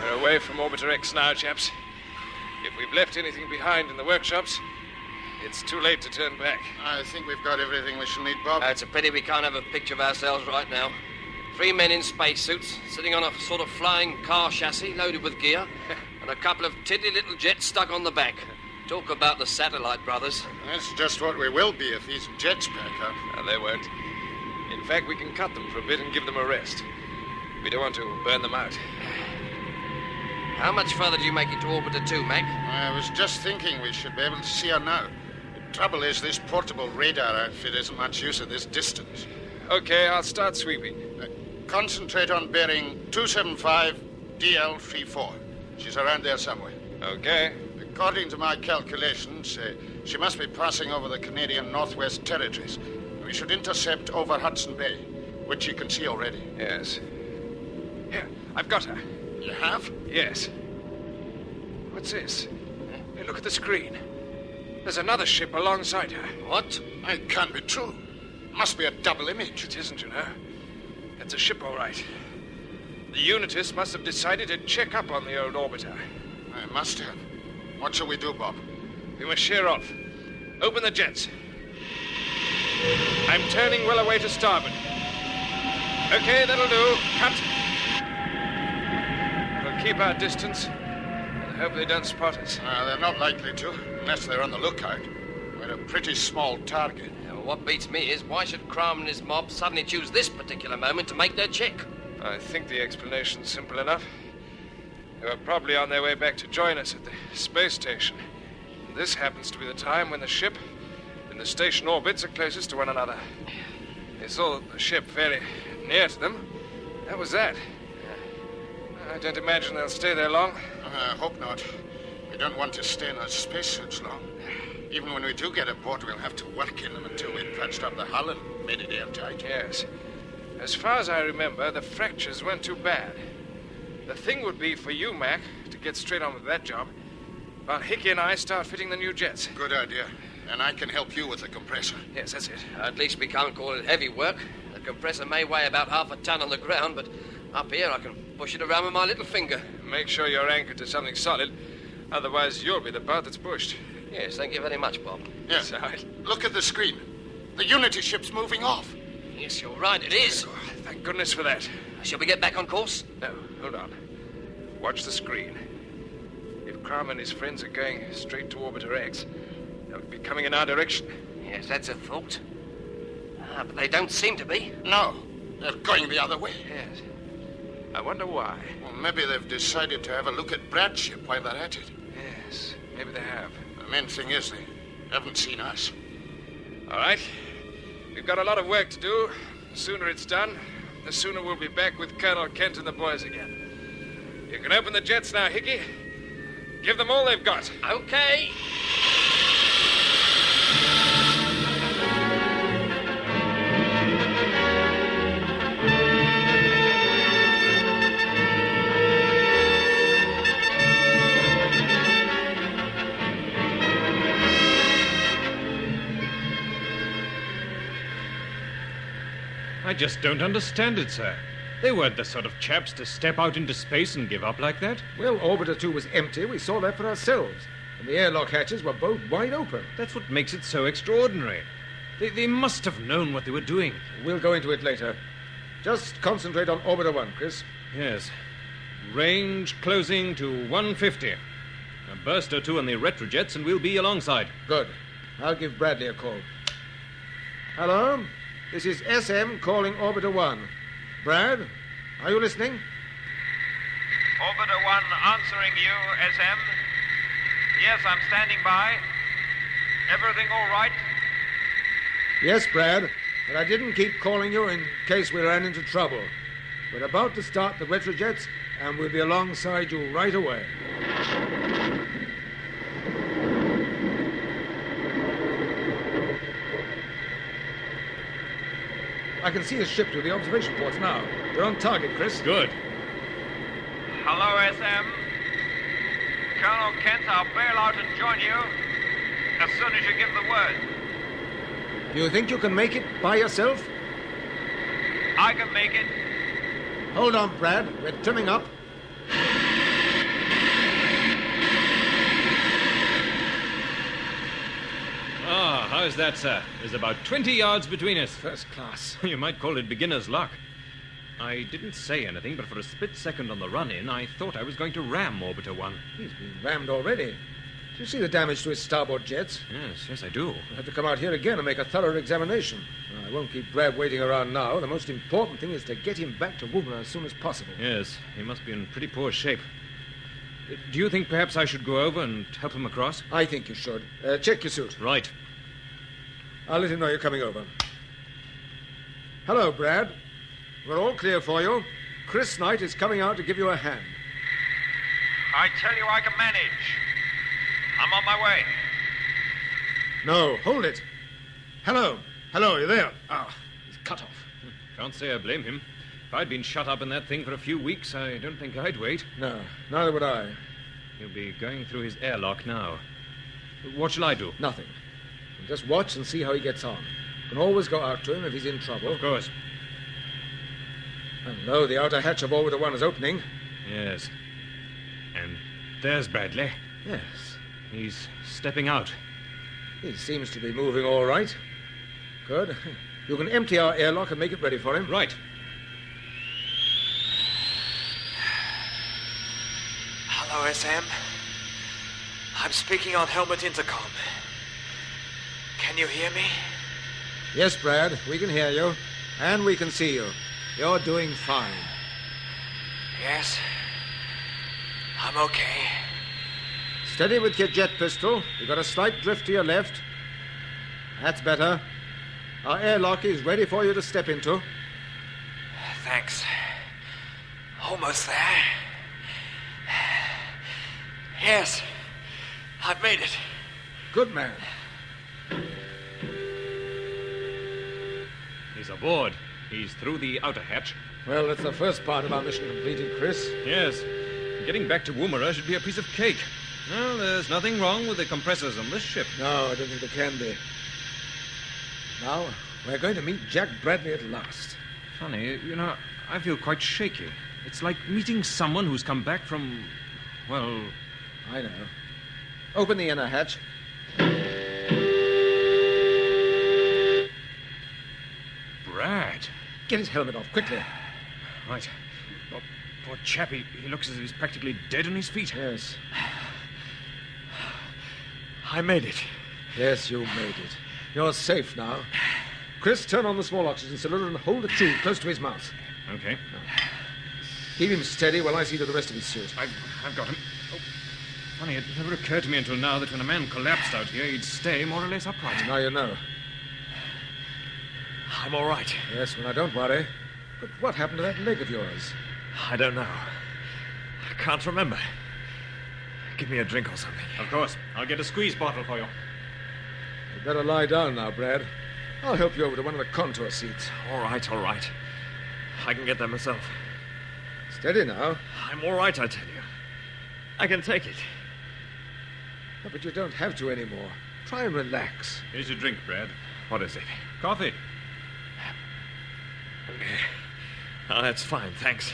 We're away from Orbiter X now, chaps. If we've left anything behind in the workshops, it's too late to turn back. I think we've got everything we shall need, Bob. It's a pity we can't have a picture of ourselves right now. 3 men in spacesuits, sitting on a sort of flying car chassis loaded with gear, and a couple of tiddly little jets stuck on the back. Talk about the satellite brothers. That's just what we will be if these jets back up. No, they won't. In fact, we can cut them for a bit and give them a rest. We don't want to burn them out. How much further do you make it to Orbiter 2, Mac? I was just thinking we should be able to see her now. The trouble is, this portable radar outfit isn't much use at this distance. Okay, I'll start sweeping. Concentrate on bearing 275 DL34. She's around there somewhere. Okay. According to my calculations, she must be passing over the Canadian Northwest Territories. We should intercept over Hudson Bay, which you can see already. Yes. Here, I've got her. You have? Yes. What's this? Hey, look at the screen. There's another ship alongside her. What? It can't be true. Must be a double image. It isn't, you know. It's a ship, all right. The Unitus must have decided to check up on the old orbiter. I must have. What shall we do, Bob? We must sheer off. Open the jets. I'm turning well away to starboard. Okay, that'll do. Cut. We'll keep our distance and hope they don't spot us. They're not likely to, unless they're on the lookout. We're a pretty small target. Well, what beats me is why should Camm and his mob suddenly choose this particular moment to make their check? I think the explanation's simple enough. They were probably on their way back to join us at the space station. This happens to be the time when the ship and the station orbits are closest to one another. They saw the ship fairly near to them. That was that. I don't imagine they'll stay there long. I hope not. We don't want to stay in our spacesuits long. Even when we do get aboard, we'll have to work in them until we've patched up the hull and made it airtight. Yes. As far as I remember, the fractures weren't too bad. The thing would be for you, Mac, to get straight on with that job, while Hickey and I start fitting the new jets. Good idea. And I can help you with the compressor. Yes, that's it. At least we can't call it heavy work. The compressor may weigh about half a ton on the ground, but up here I can push it around with my little finger. Make sure you're anchored to something solid, otherwise you'll be the part that's pushed. Yes, thank you very much, Bob. Yeah. Sorry. Look at the screen. The Unity ship's moving off. Yes, you're right, it is. Oh, thank goodness for that. Shall we get back on course? No, hold on. Watch the screen. If Camm and his friends are going straight to Orbiter X, they'll be coming in our direction. Yes, that's a thought. But they don't seem to be. No, they're going the other way. Yes. I wonder why. Well, maybe they've decided to have a look at Brad's ship while they're at it. Yes, maybe they have. The main thing is they haven't seen us. All right. We've got a lot of work to do. The sooner it's done, the sooner we'll be back with Colonel Kent and the boys again. You can open the jets now, Hickey. Give them all they've got. Okay. I just don't understand it, sir. They weren't the sort of chaps to step out into space and give up like that. Well, Orbiter 2 was empty. We saw that for ourselves. And the airlock hatches were both wide open. That's what makes it so extraordinary. They must have known what they were doing. We'll go into it later. Just concentrate on Orbiter 1, Chris. Yes. Range closing to 150. A burst or two on the retrojets and we'll be alongside. Good. I'll give Bradley a call. Hello? This is SM calling Orbiter 1. Brad, are you listening? Orbiter 1 answering you, SM. Yes, I'm standing by. Everything all right? Yes, Brad, but I didn't keep calling you in case we ran into trouble. We're about to start the retrojets, and we'll be alongside you right away. I can see a ship through the observation ports now. They're on target, Chris. Good. Hello, SM. Colonel Kent, I'll bail out and join you as soon as you give the word. You think you can make it by yourself? I can make it. Hold on, Brad. We're trimming up. Ah, how's that, sir? There's about 20 yards between us. First class. You might call it beginner's luck. I didn't say anything, but for a split second on the run-in, I thought I was going to ram Orbiter 1. He's been rammed already. Do you see the damage to his starboard jets? Yes, I do. We'll have to come out here again and make a thorough examination. I won't keep Brad waiting around now. The most important thing is to get him back to Woomera as soon as possible. Yes, he must be in pretty poor shape. Do you think perhaps I should go over and help him across? I think you should. Check your suit. Right. I'll let him know you're coming over. Hello, Brad. We're all clear for you. Chris Knight is coming out to give you a hand. I tell you I can manage. I'm on my way. No, hold it. Hello. Hello, you there? Ah, he's cut off. Can't say I blame him. If I'd been shut up in that thing for a few weeks, I don't think I'd wait. No, neither would I. He'll be going through his airlock now. What shall I do? Nothing. Just watch and see how he gets on. You can always go out to him if he's in trouble. Of course. Hello, the outer hatch of Orbiter 1 is opening. Yes. And there's Bradley. Yes. He's stepping out. He seems to be moving all right. Good. You can empty our airlock and make it ready for him. Right. Hello, SM. I'm speaking on helmet intercom. Can you hear me? Yes, Brad, we can hear you. And we can see you. You're doing fine. Yes. I'm okay. Steady with your jet pistol. You've got a slight drift to your left. That's better. Our airlock is ready for you to step into. Thanks. Almost there. Yes. I've made it. Good man. He's aboard. He's through the outer hatch. Well, that's the first part of our mission completed, Chris. Yes. Getting back to Woomera should be a piece of cake. Well, there's nothing wrong with the compressors on this ship. No, I don't think there can be. Now, we're going to meet Jack Bradley at last. Funny, you know, I feel quite shaky. It's like meeting someone who's come back from, well... I know. Open the inner hatch. Brad. Get his helmet off, quickly. Right. Oh, poor chap, he looks as if he's practically dead on his feet. Yes. I made it. Yes, you made it. You're safe now. Chris, turn on the small oxygen cylinder and hold the tube close to his mouth. Okay. Keep him steady while I see to the rest of his suit. I've got him. Oh, funny, it never occurred to me until now that when a man collapsed out here, he'd stay more or less upright. Now you know. I'm all right. Yes, well, now don't worry. But what happened to that leg of yours? I don't know. I can't remember. Give me a drink or something. Of course. I'll get a squeeze bottle for you. You'd better lie down now, Brad. I'll help you over to one of the contour seats. All right. I can get there myself. Steady now. I'm all right, I tell you. I can take it. No, but you don't have to anymore. Try and relax. Here's your drink, Brad. What is it? Coffee. Oh, that's fine, thanks.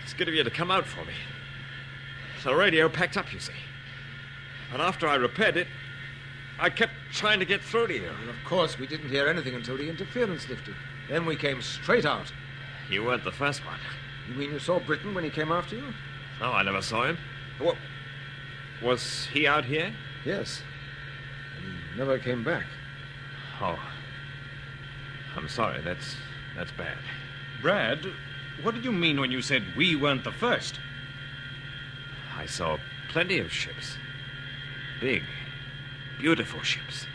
It's good of you to come out for me. The radio packed up, you see. And after I repaired it, I kept trying to get through to you. Well, of course, we didn't hear anything until the interference lifted. Then we came straight out. You weren't the first one. You mean you saw Britton when he came after you? No, I never saw him. What? Was he out here? Yes. And he never came back. Oh. I'm sorry, that's bad. Brad, what did you mean when you said we weren't the first? I saw plenty of ships. big, beautiful ships.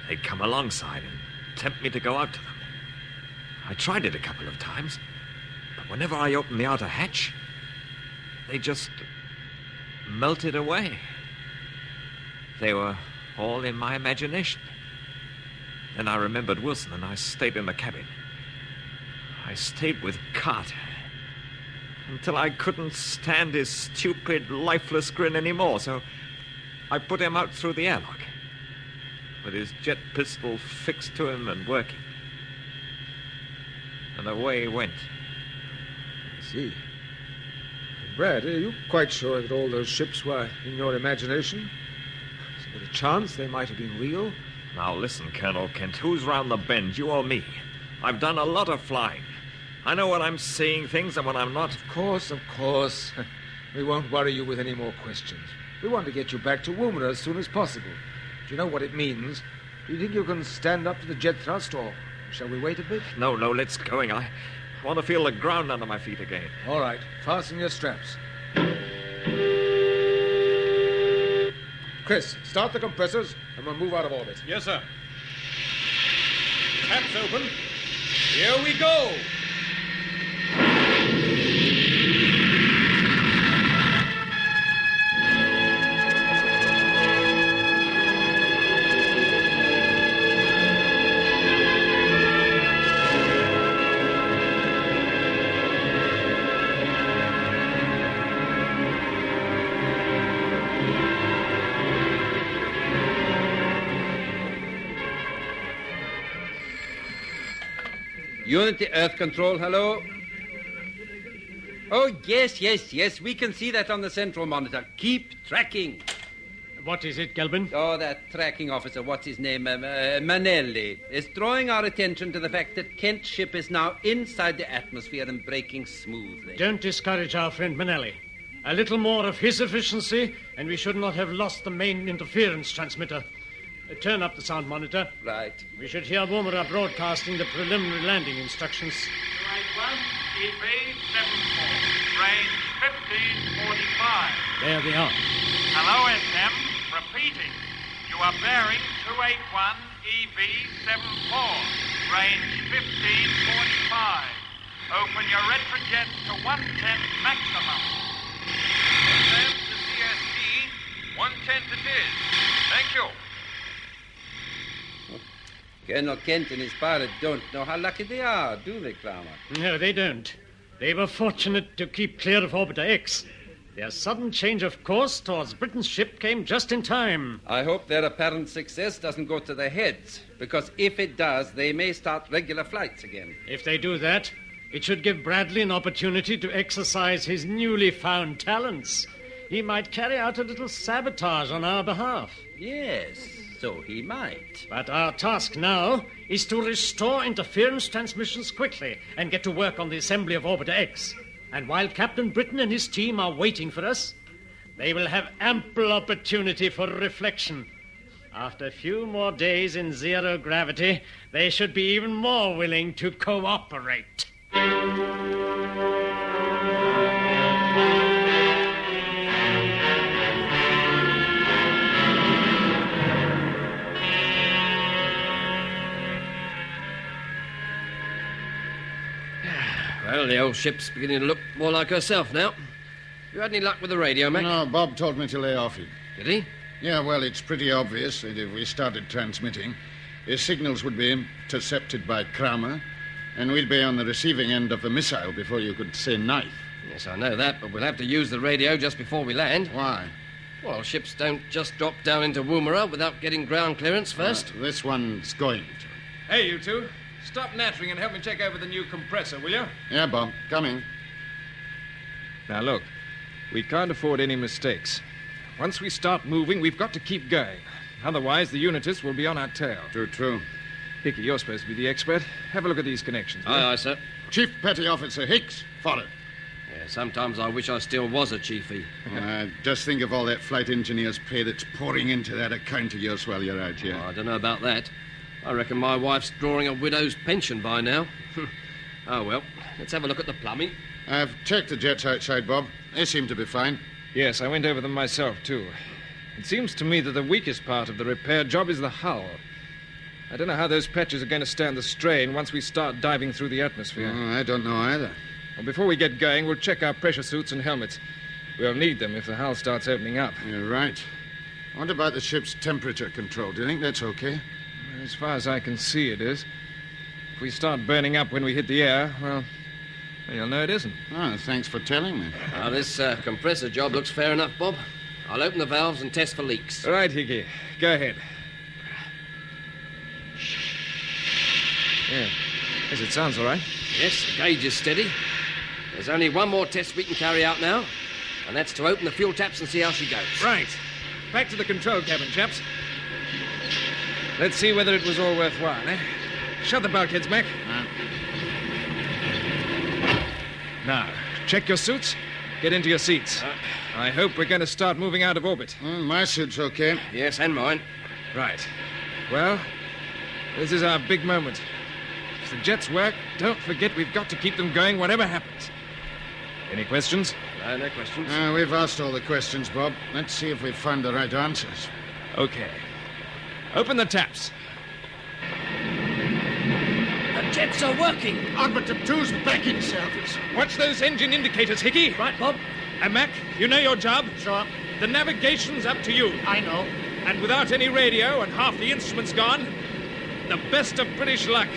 They'd come alongside and tempt me to go out to them. I tried it a couple of times, but whenever I opened the outer hatch, they just melted away. They were all in my imagination. Then I remembered Wilson and I stayed in the cabin. I stayed with Carter until I couldn't stand his stupid, lifeless grin anymore, so I put him out through the airlock with his jet pistol fixed to him and working. And away he went. I see. Brad, are you quite sure that all those ships were in your imagination? Is there a chance they might have been real? Now listen, Colonel Kent, who's round the bend, you or me? I've done a lot of flying. I know when I'm seeing things and when I'm not. Of course. We won't worry you with any more questions. We want to get you back to Woomera as soon as possible. Do you know what it means? Do you think you can stand up to the jet thrust, or shall we wait a bit? No, let's going. I want to feel the ground under my feet again. All right, fasten your straps. Chris, start the compressors and we'll move out of orbit. Yes, sir. Taps open. Here we go. Unity Earth Control, hello? Oh, yes. We can see that on the central monitor. Keep tracking. What is it, Gelbin? Oh, that tracking officer, what's his name? Manelli, is drawing our attention to the fact that Kent's ship is now inside the atmosphere and braking smoothly. Don't discourage our friend Manelli. A little more of his efficiency, and we should not have lost the main interference transmitter. Turn up the sound monitor. Right. We should hear Woomera broadcasting the preliminary landing instructions. Flight 1, EV 74, range 1545. There they are. Hello, SM. Repeating. You are bearing 281 EV 74, range 1545. Open your retrojets to 110 maximum. SM to CSP, 110 it is. Thank you. Colonel Kent and his pilot don't know how lucky they are, do they, Kramer? No, they don't. They were fortunate to keep clear of Orbiter X. Their sudden change of course towards Britton's ship came just in time. I hope their apparent success doesn't go to their heads, because if it does, they may start regular flights again. If they do that, it should give Bradley an opportunity to exercise his newly found talents. He might carry out a little sabotage on our behalf. Yes, so he might. But our task now is to restore interference transmissions quickly and get to work on the assembly of Orbiter X. And while Captain Britton and his team are waiting for us, they will have ample opportunity for reflection. After a few more days in zero gravity, they should be even more willing to cooperate. Well, the old ship's beginning to look more like herself now. You had any luck with the radio, Mac? No, Bob told me to lay off it. Did he? Yeah, well, it's pretty obvious that if we started transmitting, his signals would be intercepted by Kramer, and we'd be on the receiving end of the missile before you could say knife. Yes, I know that, but we'll have to use the radio just before we land. Why? Well, ships don't just drop down into Woomera without getting ground clearance first. This one's going to. Hey, you two. Stop nattering and help me check over the new compressor, will you? Yeah, Bob. Coming. Now, look. We can't afford any mistakes. Once we start moving, we've got to keep going. Otherwise, the unitists will be on our tail. True. Hickey, you're supposed to be the expert. Have a look at these connections. Aye, sir. Chief Petty Officer Hicks, forward. Yeah, sometimes I wish I still was a chiefy. Just think of all that flight engineer's pay that's pouring into that account of yours while you're out here. Oh, I don't know about that. I reckon my wife's drawing a widow's pension by now. Oh, well, let's have a look at the plumbing. I've checked the jets outside, Bob. They seem to be fine. Yes, I went over them myself, too. It seems to me that the weakest part of the repair job is the hull. I don't know how those patches are going to stand the strain once we start diving through the atmosphere. Oh, I don't know either. Well, before we get going, we'll check our pressure suits and helmets. We'll need them if the hull starts opening up. You're right. What about the ship's temperature control? Do you think that's okay? As far as I can see, it is. If we start burning up when we hit the air, well, you'll know it isn't. Oh, thanks for telling me. This compressor job looks fair enough, Bob. I'll open the valves and test for leaks. All right, Hickey. Go ahead. Yeah. Yes, it sounds all right. Yes, the gauge is steady. There's only one more test we can carry out now, and that's to open the fuel taps and see how she goes. Right. Back to the control cabin, chaps. Let's see whether it was all worthwhile, eh? Shut the bulkheads, Mac. Now, check your suits. Get into your seats. I hope we're going to start moving out of orbit. My suit's okay. Yes, and mine. Right. Well, this is our big moment. If the jets work, don't forget we've got to keep them going whatever happens. Any questions? No questions. We've asked all the questions, Bob. Let's see if we've found the right answers. Okay. Open the taps. The jets are working. Orbiter 2's back in service. Watch those engine indicators, Hickey. Right, Bob. And Mac, you know your job? Sure. The navigation's up to you. I know. And without any radio and half the instruments gone, the best of British luck.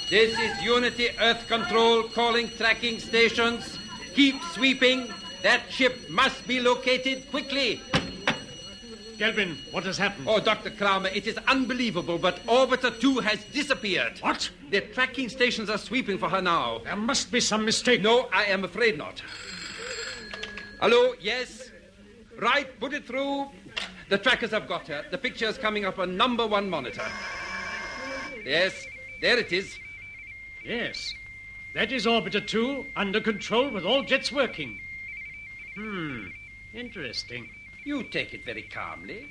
This is Unity Earth Control calling tracking stations. Keep sweeping. That ship must be located quickly. Gelvin, what has happened? Oh, Dr. Kramer, it is unbelievable, but Orbiter 2 has disappeared. What? The tracking stations are sweeping for her now. There must be some mistake. No, I am afraid not. Hello, yes? Right, put it through. The trackers have got her. The picture is coming up on number 1 monitor. Yes, there it is. Yes. That is Orbiter 2, under control with all jets working. Interesting. You take it very calmly.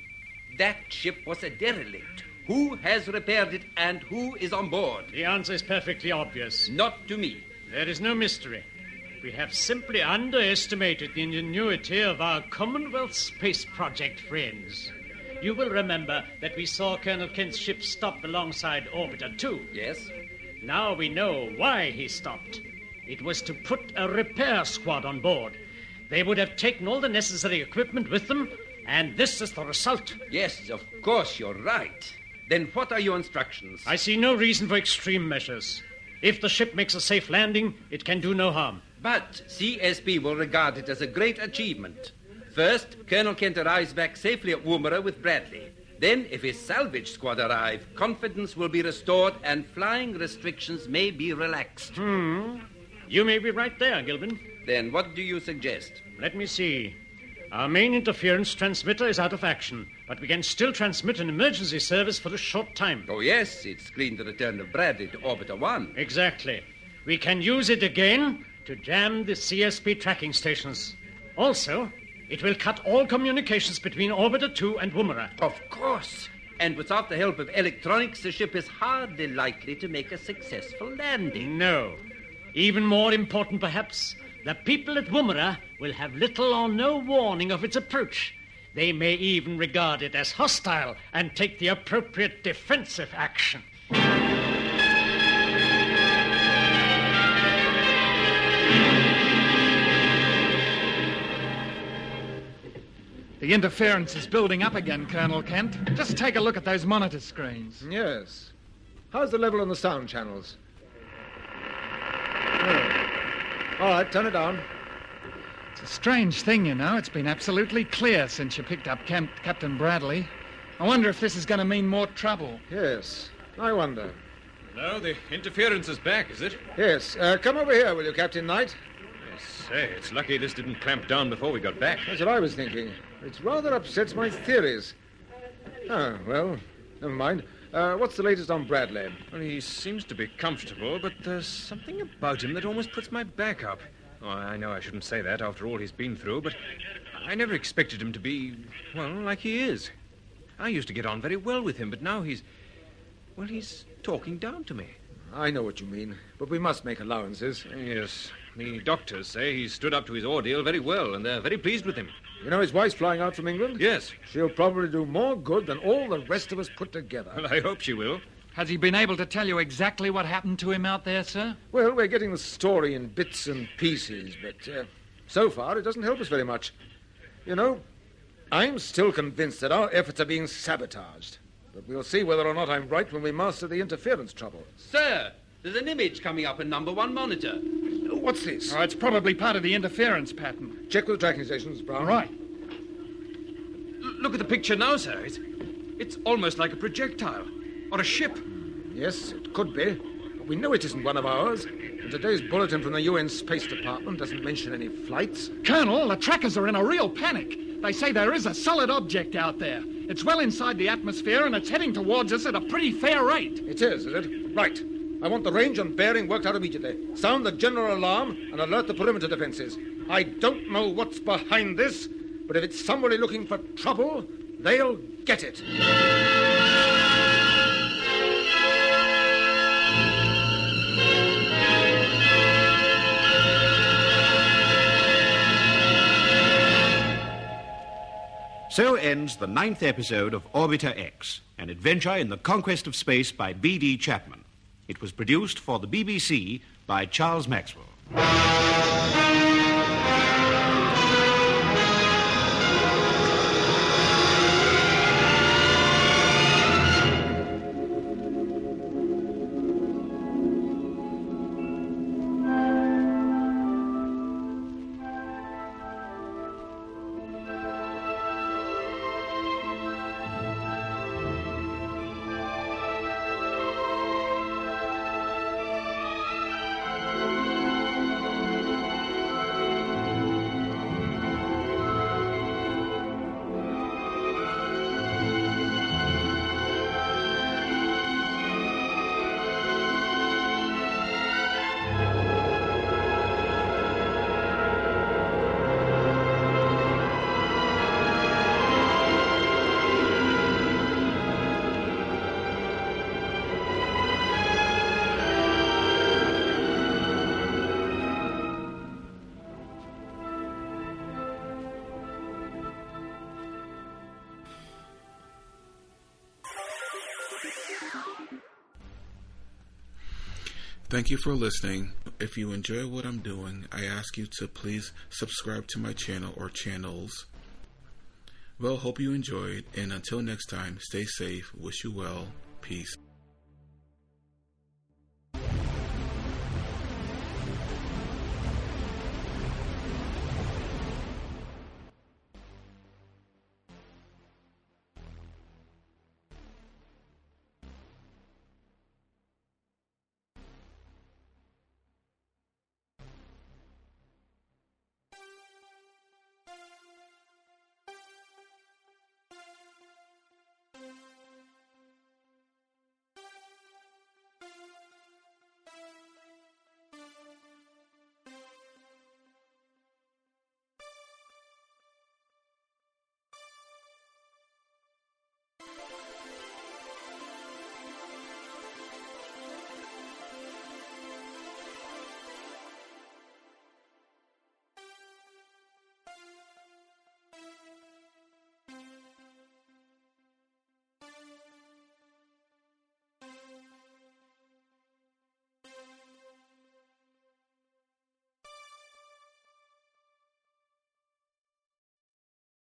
That ship was a derelict. Who has repaired it and who is on board? The answer is perfectly obvious. Not to me. There is no mystery. We have simply underestimated the ingenuity of our Commomwealth Space Project friends. You will remember that we saw Colonel Kent's ship stop alongside Orbiter 2. Yes. Now we know why he stopped. It was to put a repair squad on board. They would have taken all the necessary equipment with them, and this is the result. Yes, of course, you're right. Then what are your instructions? I see no reason for extreme measures. If the ship makes a safe landing, it can do no harm. But CSP will regard it as a great achievement. First, Colonel Kent arrives back safely at Woomera with Bradley. Then, if his salvage squad arrive, confidence will be restored and flying restrictions may be relaxed. You may be right there, Gilbin. Then what do you suggest? Let me see. Our main interference transmitter is out of action, but we can still transmit an emergency service for a short time. Oh, yes, it screened the return of Bradley to Orbiter 1. Exactly. We can use it again to jam the CSP tracking stations. Also, it will cut all communications between Orbiter 2 and Woomera. Of course. And without the help of electronics, the ship is hardly likely to make a successful landing. No. Even more important, perhaps, the people at Woomera will have little or no warning of its approach. They may even regard it as hostile and take the appropriate defensive action. The interference is building up again, Colonel Kent. Just take a look at those monitor screens. Yes. How's the level on the sound channels? All right, turn it down. It's a strange thing, you know. It's been absolutely clear since you picked up Captain Bradley. I wonder if this is going to mean more trouble. Yes, I wonder. No, the interference is back, is it? Yes. Come over here, will you, Captain Knight? I say, it's lucky this didn't clamp down before we got back. That's what I was thinking. It rather upsets my theories. Oh, well, never mind. What's the latest on Bradley? Well, he seems to be comfortable, but there's something about him that almost puts my back up. Oh, I know I shouldn't say that after all he's been through, but I never expected him to be, well, like he is. I used to get on very well with him, but now he's talking down to me. I know what you mean, but we must make allowances. Yes, the doctors say he stood up to his ordeal very well, and they're very pleased with him. You know his wife's flying out from England? Yes. She'll probably do more good than all the rest of us put together. Well, I hope she will. Has he been able to tell you exactly what happened to him out there, sir? Well, we're getting the story in bits and pieces, but so far it doesn't help us very much. You know, I'm still convinced that our efforts are being sabotaged. But we'll see whether or not I'm right when we master the interference trouble. Sir, there's an image coming up in number 1 monitor. What's this? Oh, it's probably part of the interference pattern. Check with the tracking stations, Brown. All right. Look at the picture now, sir. It's almost like a projectile. Or a ship. Yes, it could be. But we know it isn't one of ours. And today's bulletin from the UN Space Department doesn't mention any flights. Colonel, the trackers are in a real panic. They say there is a solid object out there. It's well inside the atmosphere and it's heading towards us at a pretty fair rate. It is it? Right. I want the range and bearing worked out immediately. Sound the general alarm and alert the perimeter defenses. I don't know what's behind this, but if it's somebody looking for trouble, they'll get it. So ends the 9th episode of Orbiter X, an adventure in the conquest of space by B.D. Chapman. It was produced for the BBC by Charles Maxwell. Thank you for listening. If you enjoy what I'm doing, I ask you to please subscribe to my channel or channels. Well, hope you enjoyed, and until next time, stay safe, wish you well, peace.